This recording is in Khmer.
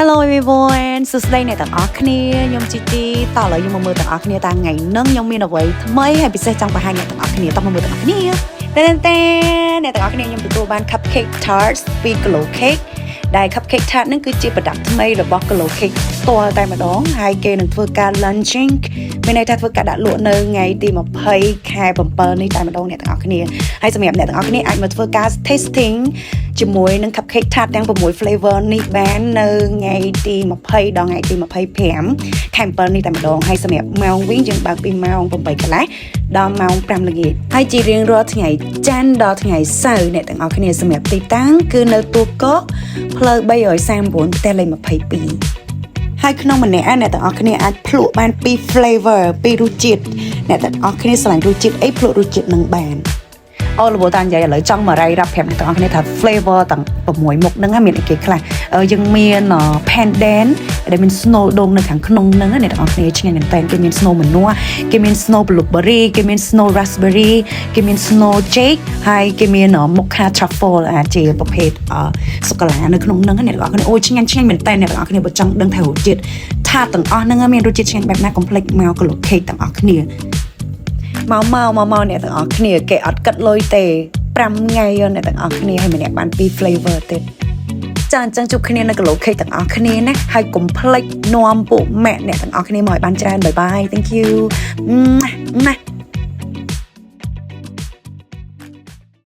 Hello everyone សួស្តីអ្នកទាំងអស់គ្នាខ្ញុំជីជីតើឥឡូវខ្ញុំមកមើលទាំងអស់គ្នាតាថ្ងៃហ្នឹងខ្ញុំមានអ្វីថ្មីហើយពិសេសចង់បង្ហាញអ្នកទាំងអស់គ្នាតោះមកមើលទាំងអស់គ្នាតែអ្នកទាំងអស់គ្នាខ្ញុំទទួលបាន cupcake tarts ពី Glow Cake ដែល cupcake tart ហ្នឹងគឺជា product ថ្មីរបស់ Glow Cake ផ្ទាល់តែម្ដងហើយគេនឹងធ្វើការ launching មានន័យថាធ្វើការដាក់លក់នៅថ្ងៃទី20ខែ7នេះតែម្ដងអ្នកទាំងអស់គ្នាហើយសម្រាប់អ្នកទាំងអស់គ្នាអាចមកធ្វើការ tasting ជាមួយនឹង cupcake tart ទាំង6 flavor នេះបាននៅថ្ងៃទី20ដល់ថ្ងៃទី25ខែ7នេះតែម្ដងហើយសម្រាប់ម៉ោងវិញយើងបើកពីម៉ោង8កន្លះដល់ម៉ោង5ល្ងាចហើយជារៀងរាល់ថ្ងៃច័ន្ទដល់ថ្ងៃសៅរ៍អ្នកទាំងអស់គ្នាសម្រាប់ទីតាំងគឺនៅទូកកផ្លូវ339ផ្ទះលេខ22ហើយក្នុងម្នាក់អ្នកទាំងអស់គ្នាអាចភ្លក់បាន2 flavor 2រសជាតិអ្នកទាំងអស់គ្នាស្រឡាញ់រសជាតិអីភ្លក់រសជាតិនឹងបានអូលបតានិយាយឥឡូវចង់មករាយរាប់ប្រាប់អ្នកទាំងអស់គ្នាថា flavor ទាំង6មុខហ្នឹងមានអីគេខ្លះយើងមាន pandan ដែលមាន snow ដងនៅខាងក្នុងហ្នឹងអ្នកទាំងអស់គ្នាឆ្ងាញ់មែនតើគេមាន snow ម្នាស់គេមាន snow blueberry គេមាន snow raspberry គេមាន snow cake ហើយគេមាន mocha truffle អាចជាប្រភេទសូកូឡានៅក្នុងហ្នឹងអ្នកទាំងអស់គ្នាអូឆ្ងាញ់មែនតើអ្នកទាំងអស់គ្នាបើចង់ដឹងថារសជាតិថាទាំងអស់ហ្នឹងមានរសជាតិឆ្ងាញ់បែបណា complex មក Glow Cake ទាំងអស់គ្នាមកអ្នកទាំងអស់គ្នាគេអត់កាត់លុយទេ5ថ្ងៃអ្នកទាំងអស់គ្នាហើយម្នាក់បាន2 flavor ទៀតចាអញ្ចឹងជួបគ្នានៅ Glow Cake ទាំងអស់គ្នាណាហើយកុំភ្លេចនាំពួកម៉ាក់អ្នកទាំងអស់គ្នាមកឲ្យបានច្រើនបាយបាយ thank you